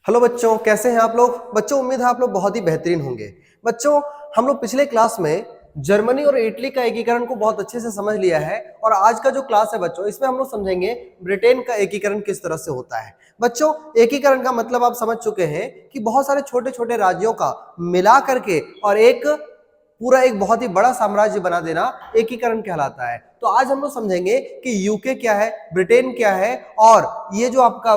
Hello बच्चों, कैसे हैं आप लोग। बच्चों उम्मीद है आप लोग बहुत ही बेहतरीन होंगे। बच्चों हम लोग पिछले क्लास में जर्मनी और इटली का एकीकरण को बहुत अच्छे से समझ लिया है और आज का जो क्लास है बच्चों इसमें हम लोग समझेंगे ब्रिटेन का एकीकरण किस तरह से होता है। बच्चों एकीकरण का मतलब आप समझ चुके हैं कि बहुत सारे छोटे छोटे राज्यों का मिला करके और एक पूरा एक बहुत ही बड़ा साम्राज्य बना देना एकीकरण कहलाता है। तो आज हम लोग समझेंगे कि यूके क्या है, ब्रिटेन क्या है और ये जो आपका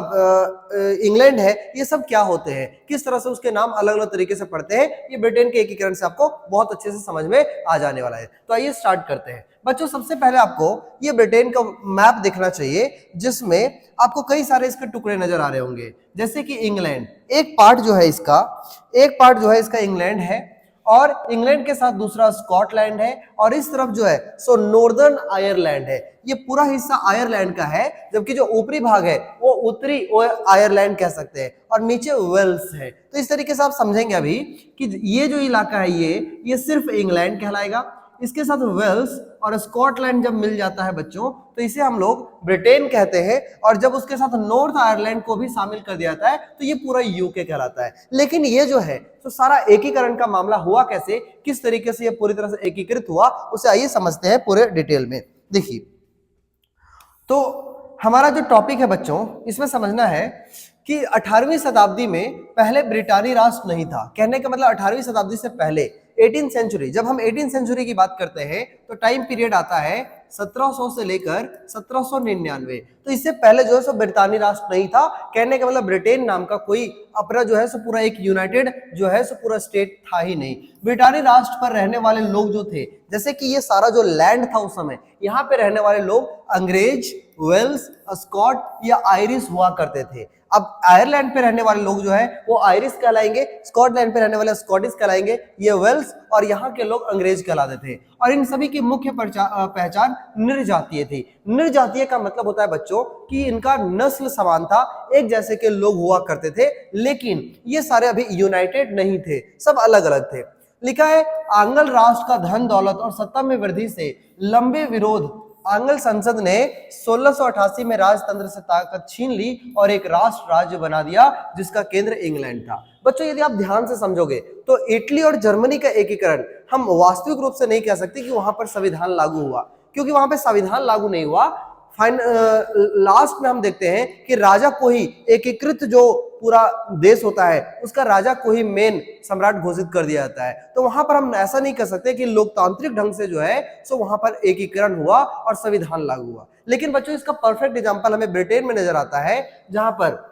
इंग्लैंड है, ये सब क्या होते हैं, किस तरह से उसके नाम अलग अलग तरीके से पढ़ते हैं। ये ब्रिटेन के एकीकरण से आपको बहुत अच्छे से समझ में आ जाने वाला है। तो आइए स्टार्ट करते हैं। बच्चों सबसे पहले आपको ये ब्रिटेन का मैप दिखना चाहिए जिसमें आपको कई सारे इसके टुकड़े नजर आ रहे होंगे। जैसे कि इंग्लैंड एक पार्ट जो है इसका इंग्लैंड है और इंग्लैंड के साथ दूसरा स्कॉटलैंड है और इस तरफ जो है सो नॉर्दर्न आयरलैंड है। ये पूरा हिस्सा आयरलैंड का है, जबकि जो ऊपरी भाग है वो उत्तरी आयरलैंड कह सकते हैं और नीचे वेल्स है। तो इस तरीके से आप समझेंगे अभी कि ये जो इलाका है ये सिर्फ इंग्लैंड कहलाएगा। इसके साथ वेल्स और स्कॉटलैंड जब मिल जाता है बच्चों तो इसे हम लोग ब्रिटेन कहते हैं और जब उसके साथ नॉर्थ आयरलैंड को भी शामिल कर दिया जाता है तो ये पूरा यूके कहलाता है। लेकिन ये जो है तो सारा एकीकरण का मामला हुआ कैसे, किस तरीके से ये पूरी तरह से एकीकृत हुआ, उसे आइए समझते हैं पूरे डिटेल में। देखिए तो हमारा जो टॉपिक है बच्चों इसमें समझना है कि 18वीं शताब्दी में पहले ब्रिटानी राष्ट्र नहीं था। कहने का मतलब 18वीं शताब्दी से पहले 18th सेंचुरी, जब हम 18th सेंचुरी की बात करते हैं तो टाइम पीरियड आता है 1700 से लेकर 1799। तो इससे पहले जो है सो ब्रिटानी राष्ट्र नहीं था। कहने का मतलब ब्रिटेन नाम का कोई अपना जो है सो पूरा एक यूनाइटेड जो है सो पूरा स्टेट था ही नहीं। ब्रिटानी राष्ट्र पर रहने वाले लोग जो थे, जैसे कि ये सारा जो लैंड था उस समय, यहाँ पे रहने वाले लोग अंग्रेज, वेल्स, स्कॉट या आयरिश हुआ करते थे। अब आयरलैंड पे रहने वाले लोग जो है वो आयरिश कहलाएंगे, स्कॉटलैंड पे रहने वाले स्कॉटिश कहलाएंगे, ये वेल्स और यहाँ के लोग अंग्रेज कहलाते थे। और इन सभी की मुख्य पहचान निर्जातीय थी। निर्जातीय का मतलब होता है बच्चों कि इनका नस्ल समान था, एक जैसे के लोग हुआ करते थे, लेकिन ये सारे अभी यूनाइटेड नहीं थे, सब अलग अलग थे। लिखा है आंग्ल राष्ट्र का धन दौलत और सत्ता में वृद्धि से लंबे विरोध आंग्ल संसद ने 1688 में राजतंत्र से ताकत छीन ली और एक राष्ट्र राज्य बना दिया जिसका केंद्र इंग्लैंड था। बच्चों यदि आप ध्यान से समझोगे तो इटली और जर्मनी का एकीकरण हम वास्तविक रूप से नहीं कह सकते कि वहां पर संविधान लागू हुआ, क्योंकि वहां पर संविधान लागू नहीं हुआ। लास्ट में हम देखते हैं कि राजा को ही एकीकृत जो पूरा देश होता है उसका राजा को ही मेन सम्राट घोषित कर दिया जाता है। तो वहां पर हम ऐसा नहीं कर सकते कि लोकतांत्रिक ढंग से जो है सो वहां पर एकीकरण हुआ और संविधान लागू हुआ। लेकिन बच्चों इसका परफेक्ट एग्जांपल हमें ब्रिटेन में नजर आता है, जहां पर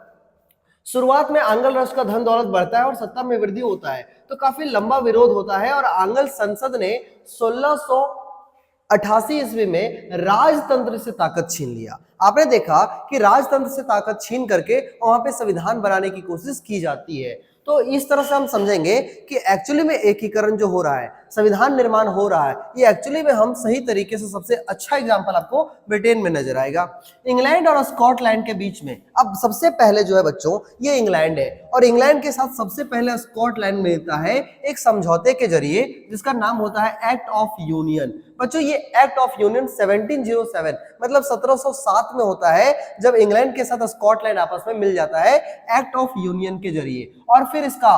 शुरुआत में आंग्ल राष्ट्र का धन दौलत बढ़ता है और सत्ता में वृद्धि होता है तो काफी लंबा विरोध होता है और आंग्ल संसद ने 1688 ईस्वी में राजतंत्र से ताकत छीन लिया। आपने देखा कि राजतंत्र से ताकत छीन करके वहां पे संविधान बनाने की कोशिश की जाती है। तो इस तरह से हम समझेंगे कि एक्चुअली में एकीकरण जो हो रहा है, संविधान निर्माण हो रहा है, ये एक्चुअली में हम सही तरीके से सबसे अच्छा एग्जांपल आपको ब्रिटेन में नजर आएगा। इंग्लैंड और स्कॉटलैंड के बीच में अब सबसे पहले जो है बच्चों ये इंग्लैंड है और इंग्लैंड के साथ सबसे पहले स्कॉटलैंड मिलता है एक समझौते के जरिए जिसका नाम होता है एक्ट ऑफ यूनियन। बच्चों ये एक्ट ऑफ यूनियन 1707 मतलब 1707 में होता है जब इंग्लैंड के साथ स्कॉटलैंड आपस में मिल जाता है एक्ट ऑफ यूनियन के जरिए। और फिर इसका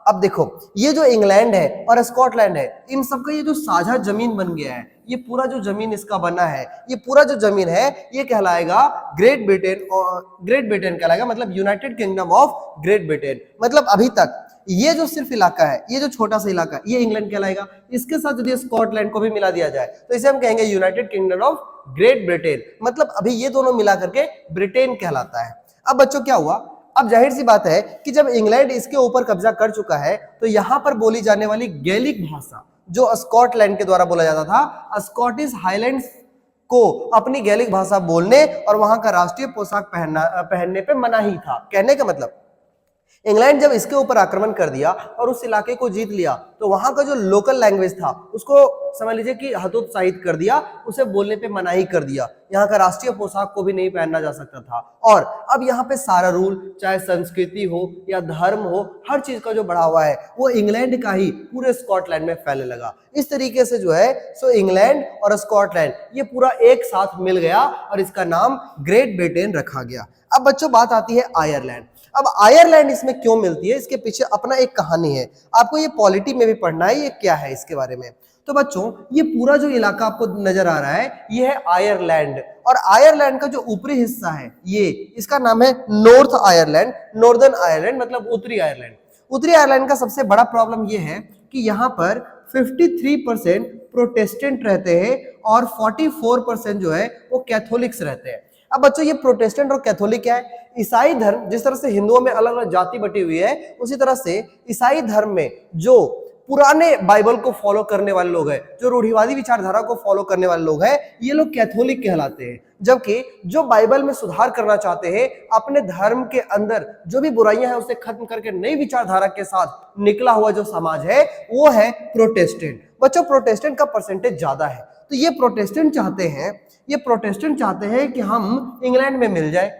अब देखो ये जो इंग्लैंड है और स्कॉटलैंड है, इन सबका ये जो साझा जमीन बन गया है, ये पूरा जो जमीन इसका बना है, ये पूरा जो जमीन है ये कहलाएगा ग्रेट ब्रिटेन। और ग्रेट ब्रिटेन कहलाएगा मतलब United kingdom of great Britain. मतलब अभी तक ये जो सिर्फ इलाका है, ये जो छोटा सा इलाका ये इंग्लैंड कहलाएगा। इसके साथ यदि स्कॉटलैंड को भी मिला दिया जाए तो इसे हम कहेंगे United kingdom of great Britain. मतलब अभी ये दोनों मिला करके ब्रिटेन कहलाता है। अब बच्चों क्या हुआ, अब जाहिर सी बात है कि जब इंग्लैंड इसके ऊपर कब्जा कर चुका है तो यहां पर बोली जाने वाली गैलिक भाषा जो स्कॉटलैंड के द्वारा बोला जाता था, स्कॉटिश हाईलैंड्स को अपनी गैलिक भाषा बोलने और वहां का राष्ट्रीय पोशाक पहनने पे मनाही था। कहने का मतलब इंग्लैंड जब इसके ऊपर आक्रमण कर दिया और उस इलाके को जीत लिया तो वहां का जो लोकल लैंग्वेज था उसको समझ लीजिए कि हतोत्साहित कर दिया, उसे बोलने पे मनाही कर दिया। यहाँ का राष्ट्रीय पोशाक को भी नहीं पहनना जा सकता था। और अब यहाँ पे सारा रूल, चाहे संस्कृति हो या धर्म हो, हर चीज का जो बढ़ावा है वो इंग्लैंड का ही पूरे स्कॉटलैंड में फैलने लगा। इस तरीके से जो है सो इंग्लैंड और स्कॉटलैंड ये पूरा एक साथ मिल गया और इसका नाम ग्रेट ब्रिटेन रखा गया। अब बच्चों बात आती है आयरलैंड। अब आयरलैंड इसमें क्यों मिलती है, इसके पीछे अपना एक कहानी है, आपको ये पॉलिटी में भी पढ़ना है, ये क्या है इसके बारे में। तो बच्चों ये पूरा जो इलाका आपको नजर आ रहा है ये है आयरलैंड, और आयरलैंड का जो ऊपरी हिस्सा है ये, इसका नाम है नॉर्थ आयरलैंड, नॉर्दर्न आयरलैंड मतलब उत्तरी आयरलैंड। उत्तरी आयरलैंड का सबसे बड़ा प्रॉब्लम ये है कि यहाँ पर 53% प्रोटेस्टेंट रहते हैं और 44% जो है वो कैथोलिक्स रहते हैं। अब बच्चों ये प्रोटेस्टेंट और कैथोलिक क्या है, ईसाई धर्म जिस तरह से हिंदुओं में अलग अलग जाति बटी हुई है, उसी तरह से ईसाई धर्म में जो पुराने बाइबल को फॉलो करने वाले लोग हैं, जो रूढ़िवादी विचारधारा को फॉलो करने वाले लोग हैं, ये लोग कैथोलिक कहलाते हैं। जबकि जो बाइबल में सुधार करना चाहते हैं, अपने धर्म के अंदर जो भी बुराइयां हैं उसे खत्म करके नई विचारधारा के साथ निकला हुआ जो समाज है वो है प्रोटेस्टेंट। बच्चों प्रोटेस्टेंट का परसेंटेज ज्यादा है, तो ये प्रोटेस्टेंट चाहते हैं कि हम इंग्लैंड में मिल जाए,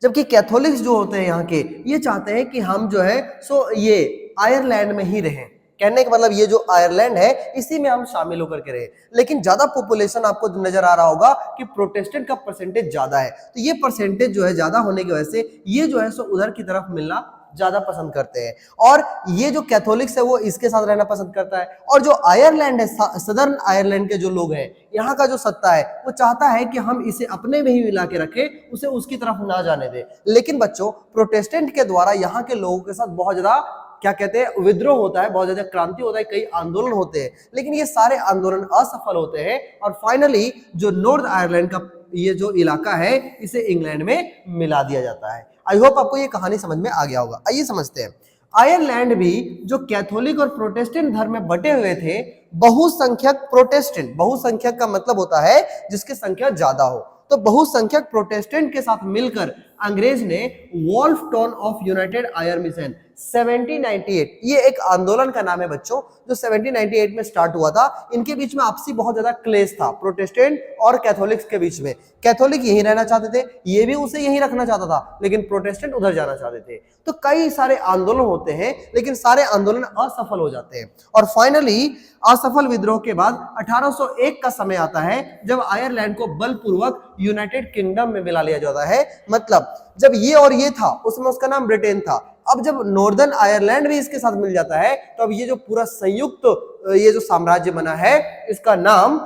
जबकि कैथोलिक्स जो होते हैं यहाँ के, ये चाहते हैं कि हम जो है सो ये आयरलैंड में ही रहें। कहने का मतलब ये जो आयरलैंड है इसी में हम शामिल होकर के रहे। लेकिन ज्यादा पॉपुलेशन आपको नजर आ रहा होगा कि प्रोटेस्टेंट का परसेंटेज ज्यादा है, तो ये परसेंटेज जो है ज्यादा होने की वजह से ये जो है सो उधर की तरफ मिलना ज्यादा पसंद करते हैं, और ये जो कैथोलिक्स है वो इसके साथ रहना पसंद करता है। और जो आयरलैंड है, सदर्न आयरलैंड के जो लोग हैं, यहाँ का जो सत्ता है वो चाहता है कि हम इसे अपने में ही मिला के रखें, उसे उसकी तरफ ना जाने दें। लेकिन बच्चों प्रोटेस्टेंट के द्वारा यहाँ के लोगों के साथ बहुत ज्यादा क्या कहते हैं विद्रोह होता है, बहुत ज्यादा क्रांति होता है, कई आंदोलन होते हैं, लेकिन ये सारे आंदोलन असफल होते हैं और फाइनली जो नॉर्थ आयरलैंड का ये जो इलाका है इसे इंग्लैंड में मिला दिया जाता है। आई होप आपको ये कहानी समझ में आ गया होगा। आइए समझते हैं। आयरलैंड भी जो कैथोलिक और प्रोटेस्टेंट धर्म में बटे हुए थे, बहुसंख्यक प्रोटेस्टेंट, बहुसंख्यक का मतलब होता है जिसकी संख्या ज्यादा हो, तो बहुसंख्यक प्रोटेस्टेंट के साथ मिलकर अंग्रेज ने Wolfe Tone of United Irishmen 1798, ये एक आंदोलन का नाम है बच्चों, जो 1798 में स्टार्ट हुआ था। इनके बीच में आपसी बहुत ज्यादा क्लेश था, प्रोटेस्टेंट और कैथोलिक्स के बीच में। कैथोलिक यही रहना चाहते थे, ये भी उसे यही रखना चाहता था, लेकिन प्रोटेस्टेंट उधर जाना चाहते थे। तो कई सारे आंदोलन होते हैं, लेकिन सारे आंदोलन असफल हो जाते हैं, और फाइनली असफल विद्रोह के बाद 1801 का समय आता है जब आयरलैंड को बलपूर्वक यूनाइटेड किंगडम में मिला लिया जाता है। मतलब जब ये और ये था उसमें उसका नाम ब्रिटेन था, अब जब नॉर्दर्न आयरलैंड भी इसके साथ मिल जाता है तो अब ये जो पूरा संयुक्त ये जो साम्राज्य बना है इसका नाम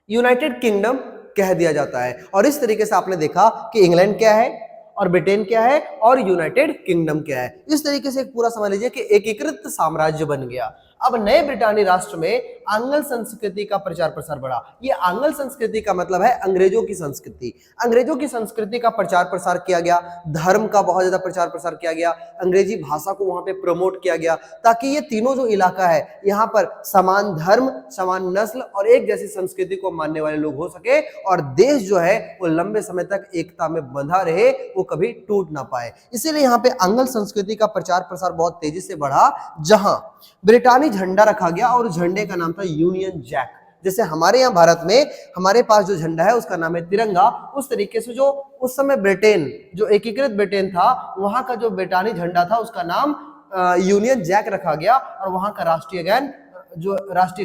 यूनाइटेड किंगडम कह दिया जाता है। और इस तरीके से आपने देखा कि इंग्लैंड क्या है और ब्रिटेन क्या है और यूनाइटेड किंगडम क्या है। इस तरीके से पूरा समझ लीजिए कि एकीकृत साम्राज्य बन गया। अब नए ब्रिटानी राष्ट्र में आंग्ल संस्कृति का प्रचार प्रसार बढ़ा। ये आंग्ल संस्कृति का मतलब है अंग्रेजों की संस्कृति। अंग्रेजों की संस्कृति का प्रचार प्रसार किया गया, धर्म का बहुत ज्यादा प्रचार प्रसार किया गया, अंग्रेजी भाषा को वहां पे प्रमोट किया गया, ताकि ये तीनों जो इलाका है यहाँ पर समान धर्म, समान नस्ल और एक जैसी संस्कृति को मानने वाले लोग हो सके, और देश जो है वो लंबे समय तक एकता में बंधा रहे, वो कभी टूट ना पाए। इसीलिए यहाँ पे आंग्ल संस्कृति का प्रचार प्रसार बहुत तेजी से बढ़ा, जहां ब्रिटानी झंडा रखा गया और झंडे का नाम था यूनियन जैक। जैसे हमारे यहाँ भारत में हमारे पास जो झंडा है उसका नाम है तिरंगा, उस तरीके से जो उस समय ब्रिटेन, जो एकीकृत ब्रिटेन था, वहां का जो ब्रिटानी झंडा था उसका नाम यूनियन जैक रखा गया, और वहां का राष्ट्रीय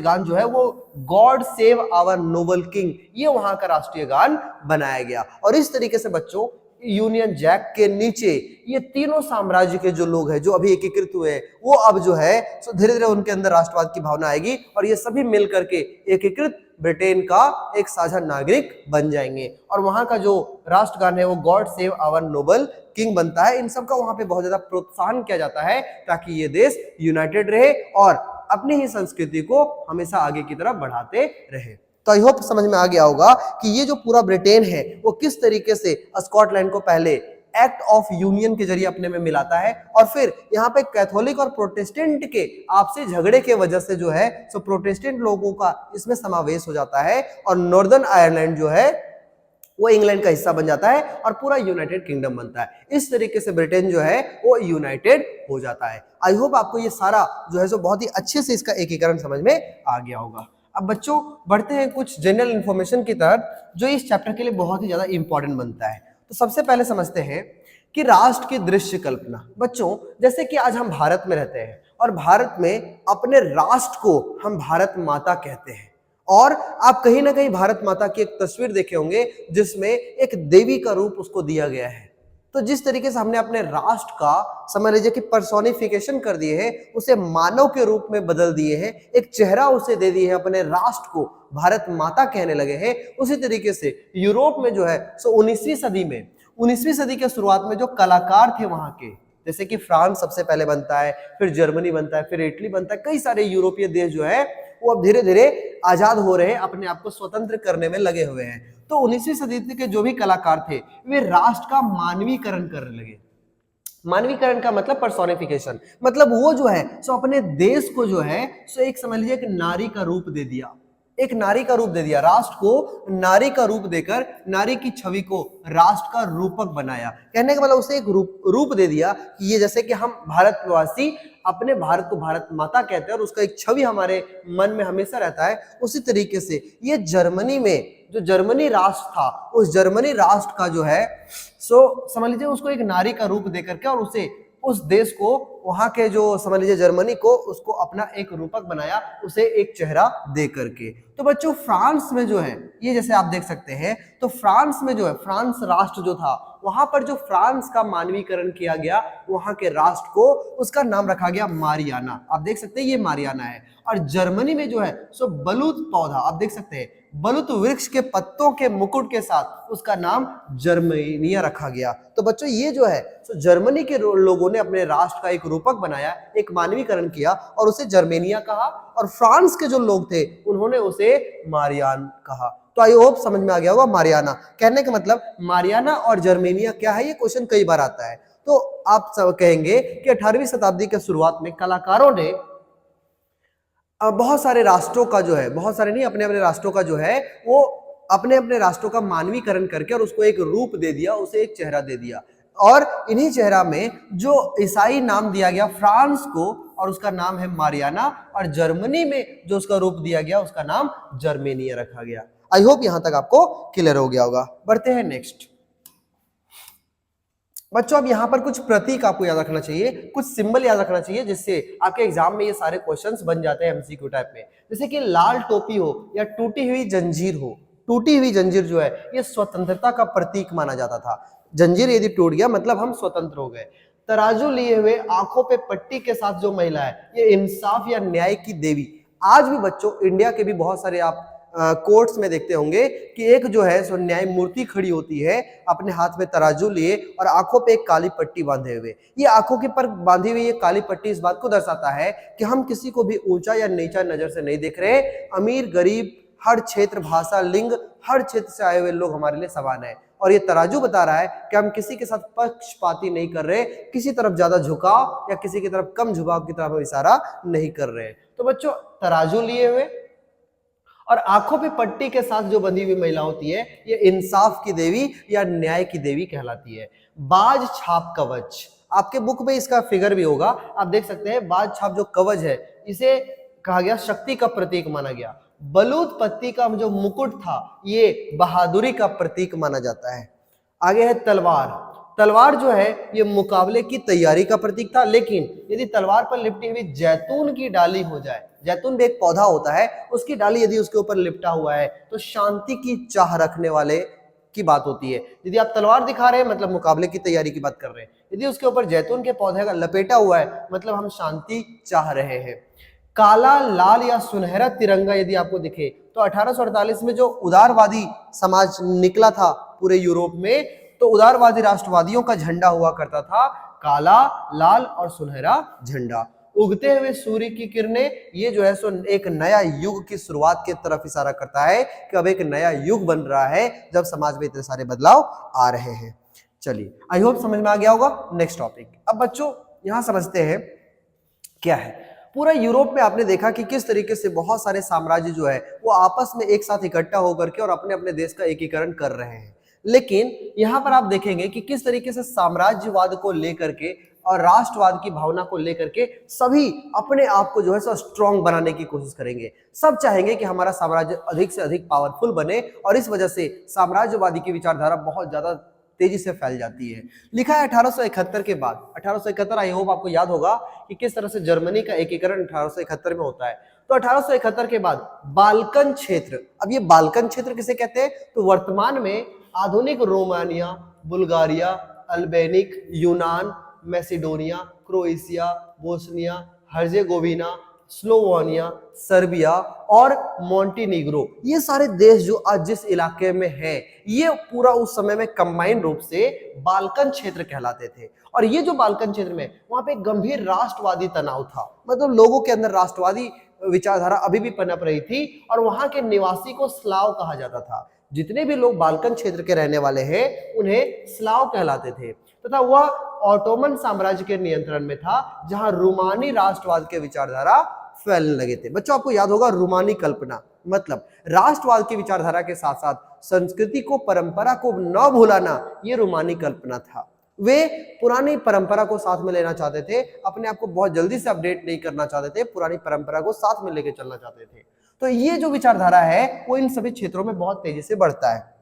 गान जो है वो God save our noble king, ये वहां का राष्ट्रीय गान बनाया गया। और इस तरीके से बच्चों यूनियन जैक के नीचे ये तीनों साम्राज्य के जो लोग हैं जो अभी एकीकृत हुए हैं, वो अब जो है सो धीरे धीरे उनके अंदर राष्ट्रवाद की भावना आएगी और ये सभी मिल करके एकीकृत ब्रिटेन का एक साझा नागरिक बन जाएंगे। और वहां का जो राष्ट्रगान है वो God save our noble king बनता है। इन सब का वहां पे बहुत ज्यादा प्रोत्साहन किया जाता है ताकि ये देश यूनाइटेड रहे और अपनी ही संस्कृति को हमेशा आगे की तरफ बढ़ाते रहे। तो आई होप समझ में आ गया होगा कि ये जो पूरा ब्रिटेन है वो किस तरीके से स्कॉटलैंड को पहले एक्ट ऑफ यूनियन के जरिए अपने में मिलाता है, और फिर यहाँ पे कैथोलिक और प्रोटेस्टेंट के आपसी झगड़े के वजह से जो है सो प्रोटेस्टेंट लोगों का इसमें समावेश हो जाता है, और नॉर्दर्न आयरलैंड जो है वो इंग्लैंड का हिस्सा बन जाता है और पूरा यूनाइटेड किंगडम बनता है। इस तरीके से ब्रिटेन जो है वो यूनाइटेड हो जाता है। आई होप आपको ये सारा जो है सो बहुत ही अच्छे से इसका एकीकरण समझ में आ गया होगा। अब बच्चों बढ़ते हैं कुछ जनरल इंफॉर्मेशन की तरफ जो इस चैप्टर के लिए बहुत ही ज्यादा इंपॉर्टेंट बनता है। तो सबसे पहले समझते हैं कि राष्ट्र की दृश्य कल्पना। बच्चों जैसे कि आज हम भारत में रहते हैं और भारत में अपने राष्ट्र को हम भारत माता कहते हैं, और आप कहीं ना कहीं भारत माता की एक तस्वीर देखे होंगे जिसमें एक देवी का रूप उसको दिया गया है। तो जिस तरीके से हमने अपने राष्ट्र का समझ लीजिए कि पर्सोनिफिकेशन कर दिए है, उसे मानव के रूप में बदल दिए हैं, एक चेहरा उसे दे दिए है, अपने राष्ट्र को भारत माता कहने लगे हैं। उसी तरीके से यूरोप में जो है सो 19वीं सदी के शुरुआत में जो कलाकार थे वहां के, जैसे कि फ्रांस सबसे पहले बनता है, फिर जर्मनी बनता है, फिर इटली बनता है, कई सारे यूरोपीय देश जो है वो अब धीरे धीरे आजाद हो रहे हैं, अपने आप को स्वतंत्र करने में लगे हुए हैं। तो 19वीं सदी के जो भी कलाकार थे वे राष्ट्र का मानवीकरण करने लगे। मानवीकरण का मतलब पर्सोनिफिकेशन, मतलब वो जो है सो अपने देश को जो है सो एक समझ लीजिए एक नारी का रूप दे दिया, एक नारी का रूप दे दिया, राष्ट्र को नारी का रूप देकर नारी की छवि को राष्ट्र का रूपक बनाया। कहने का मतलब उसे एक रूप दे दिया कि ये जैसे कि हम भारतवासी अपने भारत को भारत माता कहते हैं और उसका एक छवि हमारे मन में हमेशा रहता है। उसी तरीके से ये जर्मनी में जो जर्मनी राष्ट्र था, उस जर्मनी राष्ट्र का जो है सो समझ लीजिए उसको एक नारी का रूप देकर के और उसे उस देश को, वहां के जो समझ लीजिए जर्मनी को, उसको अपना एक रूपक बनाया, उसे एक चेहरा दे करके। तो बच्चों फ्रांस में जो है ये जैसे आप देख सकते हैं, तो फ्रांस में जो है फ्रांस राष्ट्र जो था वहां पर जो फ्रांस का मानवीकरण किया गया, वहां के राष्ट्र को उसका नाम रखा गया मारियाना। आप देख सकते हैं ये मारियाना है। और जर्मनी में जो है सो बलूत पौधा, आप देख सकते हैं बलूत वृक्ष के पत्तों के मुकुट के साथ उसका नाम जर्मेनिया रखा गया। तो बच्चों ये जो है सो जर्मनी के लोगों ने अपने राष्ट्र का एक रूपक बनाया, एक मानवीकरण किया और उसे जर्मेनिया कहा, और फ्रांस के जो लोग थे उन्होंने उसे मारियान कहा। तो आई होप समझ में आ गया होगा मारियाना। कहने का मतलब मारियाना और जर्मेनिया क्या है, ये क्वेश्चन कई बार आता है। तो आप सब कहेंगे कि 18वीं शताब्दी के शुरुआत में कलाकारों ने बहुत सारे राष्ट्रों का जो है, बहुत सारे नहीं, अपने अपने राष्ट्रों का जो है वो अपने अपने राष्ट्रों का मानवीकरण करके और उसको एक रूप दे दिया, उसे एक चेहरा दे दिया। और इन्हीं चेहरा में जो ईसाई नाम दिया गया फ्रांस को, और उसका नाम है मारियाना, और जर्मनी में जो उसका रूप दिया गया उसका नाम जर्मेनिया रखा गया। आई होप यहां तक आपको क्लियर हो गया होगा। बढ़ते हैं नेक्स्ट। बच्चों अब यहाँ पर कुछ प्रतीक आपको याद रखना चाहिए, कुछ सिंबल याद रखना चाहिए, जिससे आपके एग्जाम में ये सारे क्वेश्चंस बन जाते हैं एमसीक्यू टाइप में। जैसे कि लाल टोपी हो या टूटी हुई जंजीर हो। टूटी हुई जंजीर जो है ये स्वतंत्रता का प्रतीक माना जाता था। जंजीर यदि टूट गया मतलब हम स्वतंत्र हो गए। तराजू लिए हुए आंखों पे पट्टी के साथ जो महिला है ये इंसाफ या न्याय की देवी। आज भी बच्चों इंडिया के भी बहुत सारे आप कोर्ट्स में देखते होंगे कि एक जो है सो न्याय मूर्ति खड़ी होती है अपने हाथ में तराजू लिए और आंखों पे एक काली पट्टी बांधे हुए। ये आंखों के पर बांधी हुई ये काली पट्टी इस बात को दर्शाता है कि हम किसी को भी ऊंचा या नीचा नजर से नहीं देख रहे। अमीर गरीब हर क्षेत्र भाषा लिंग हर क्षेत्र से आए हुए लोग हमारे लिए समान है। और ये तराजू बता रहा है कि हम किसी के साथ पक्षपाती नहीं कर रहे, किसी तरफ ज्यादा झुकाव या किसी की तरफ कम झुकाव की तरफ इशारा नहीं कर रहे। तो बच्चों तराजू लिए हुए और आंखों पे पट्टी के साथ जो बंधी हुई महिला होती है ये इंसाफ की देवी या न्याय की देवी कहलाती है। बाज छाप कवच, आपके बुक में इसका फिगर भी होगा, आप देख सकते हैं। बाज छाप जो कवच है इसे कहा गया शक्ति का प्रतीक माना गया। बलूत पत्ती का जो मुकुट था ये बहादुरी का प्रतीक माना जाता है। आगे है तलवार। तलवार जो है ये मुकाबले की तैयारी का प्रतीक था, लेकिन यदि तलवार पर लिपटी हुई जैतून की डाली हो जाए, जैतून भी एक पौधा होता है, उसकी डाली यदि उसके ऊपर लिपटा हुआ है तो शांति की चाह रखने वाले की बात होती है। यदि आप तलवार दिखा रहे हैं मतलब मुकाबले की तैयारी की बात कर रहे हैं। यदि उसके ऊपर जैतून के पौधे का लपेटा हुआ है मतलब हम शांति चाह रहे हैं। काला लाल या सुनहरा तिरंगा यदि आपको दिखे तो 1848 में जो उदारवादी समाज निकला था पूरे यूरोप में, तो उदारवादी राष्ट्रवादियों का झंडा हुआ करता था काला लाल और सुनहरा झंडा। उगते हुए सूर्य की किरणें ये जो है सो एक नया युग की शुरुआत की तरफ इशारा करता है कि अब एक नया युग बन रहा है जब समाज में इतने सारे बदलाव आ रहे हैं। चलिए आई होप समझ में आ गया होगा। Next topic. अब बच्चों यहां समझते हैं क्या है। पूरा यूरोप में आपने देखा कि किस तरीके से बहुत सारे साम्राज्य जो है वो आपस में एक साथ इकट्ठा होकर के और अपने अपने देश का एकीकरण कर रहे हैं। लेकिन यहां पर आप देखेंगे कि किस तरीके से साम्राज्यवाद को लेकर के और राष्ट्रवाद की भावना को लेकर के सभी अपने आप को जो है सो स्ट्रॉन्ग बनाने की कोशिश करेंगे। सब चाहेंगे कि हमारा साम्राज्य अधिक से अधिक पावरफुल बने और इस वजह से साम्राज्यवादी की विचारधारा बहुत ज्यादा तेजी से फैल जाती है। लिखा है 1871 के बाद। 1871 आई होप आपको याद होगा कि किस तरह से जर्मनी का एकीकरण 1871 में होता है। तो 1871 के बाद बाल्कन क्षेत्र, अब ये बाल्कन क्षेत्र किसे कहते हैं, तो वर्तमान में आधुनिक रोमानिया, बुल्गारिया, अल्बेनिक, यूनान, Macedonia, Croatia, Bosnia, Herzegovina, Slovenia, Serbia और मॉन्टेनिग्रो, ये सारे देश जो आज जिस इलाके में हैं, ये पूरा उस समय में कंबाइंड रूप से बाल्कन क्षेत्र कहलाते थे। और ये जो बाल्कन क्षेत्र में, वहां पे गंभीर राष्ट्रवादी तनाव था, मतलब लोगों के अंदर राष्ट्रवादी विचारधारा अभी भी पनप रही थी और वहां के निवासी को स्लाव कहा जाता था। जितने भी लोग बाल्कन क्षेत्र के रहने वाले हैं उन्हें स्लाव कहलाते थे, तथा वह ऑटोमन साम्राज्य के नियंत्रण में था, जहां रूमानी राष्ट्रवाद के विचारधारा फैलने लगे थे। बच्चों आपको याद होगा रूमानी कल्पना, मतलब राष्ट्रवाद की विचारधारा के साथ साथ संस्कृति को, परंपरा को न भुलाना, ये रूमानी कल्पना था। वे पुरानी परंपरा को साथ में लेना चाहते थे, अपने आप को बहुत जल्दी से अपडेट नहीं करना चाहते थे, पुरानी परंपरा को साथ में लेकर चलना चाहते थे। तो ये जो विचारधारा है वो इन सभी क्षेत्रों में बहुत तेजी से बढ़ता है।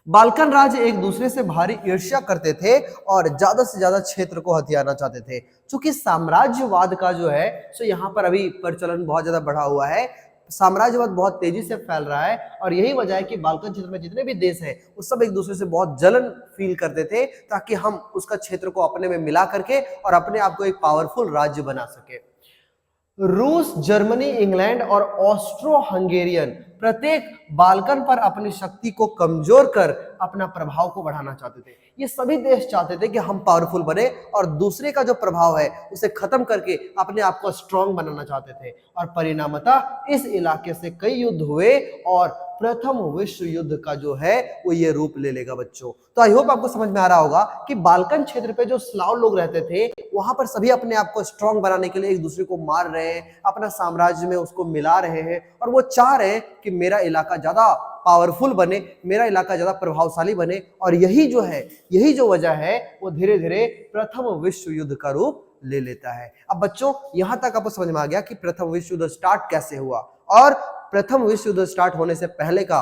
बाल्कन राज्य एक दूसरे से भारी ईर्ष्या करते थे और ज्यादा से ज्यादा क्षेत्र को हथियाना चाहते थे। क्योंकि साम्राज्यवाद का जो है सो यहाँ पर अभी प्रचलन बहुत ज्यादा बढ़ा हुआ है, साम्राज्यवाद बहुत तेजी से फैल रहा है और यही वजह है कि बाल्कन क्षेत्र में जितने भी देश हैं वो सब एक दूसरे से बहुत जलन फील करते थे, ताकि हम उसका क्षेत्र को अपने में मिला करके और अपने आप को एक पावरफुल राज्य बना सके। रूस, जर्मनी, इंग्लैंड और ऑस्ट्रो हंगेरियन प्रत्येक बाल्कन पर अपनी शक्ति को कमजोर कर अपना प्रभाव को बढ़ाना चाहते थे। ये सभी देश चाहते थे कि हम पावरफुल बने और दूसरे का जो प्रभाव है उसे खत्म करके अपने आप को स्ट्रांग बनाना चाहते थे। और परिणामतः इस इलाके से कई युद्ध हुए और प्रथम विश्व युद्ध का जो है वो ये रूप ले लेगा बच्चों। तो आई होप आपको समझ में आ रहा होगा कि बाल्कन क्षेत्र पे जो स्लाव लोग रहते थे वहां पर सभी अपने आप को स्ट्रांग बनाने के लिए एक दूसरे को मार रहे हैं, अपना साम्राज्य में उसको मिला रहे हैं और वो चाह रहे हैं कि मेरा इलाका ज्यादा पावरफुल बने, मेरा इलाका ज्यादा प्रभावशाली बने। और यही जो है, यही जो वजह है वो धीरे धीरे प्रथम विश्व युद्ध का रूप ले लेता है। अब बच्चों यहां तक आपको समझ में आ गया कि प्रथम विश्व युद्ध स्टार्ट कैसे हुआ और प्रथम विश्व युद्ध स्टार्ट होने से पहले का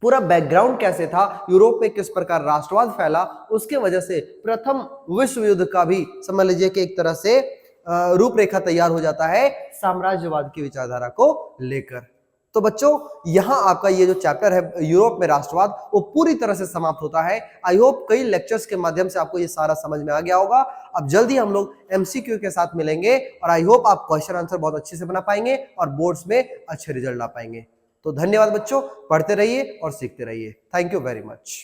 पूरा बैकग्राउंड कैसे था, यूरोप में किस प्रकार राष्ट्रवाद फैला, उसके वजह से प्रथम विश्व युद्ध का भी समझ लीजिए कि एक तरह से रूपरेखा तैयार हो जाता है साम्राज्यवाद की विचारधारा को लेकर। तो बच्चों यहां आपका ये जो चैप्टर है यूरोप में राष्ट्रवाद वो पूरी तरह से समाप्त होता है। आई होप कई लेक्चर्स के माध्यम से आपको ये सारा समझ में आ गया होगा। अब जल्दी हम लोग एमसीक्यू के साथ मिलेंगे और आई होप आप क्वेश्चन आंसर बहुत अच्छे से बना पाएंगे और बोर्ड्स में अच्छे रिजल्ट ला पाएंगे। तो धन्यवाद बच्चों, पढ़ते रहिए और सीखते रहिए। Thank you very much.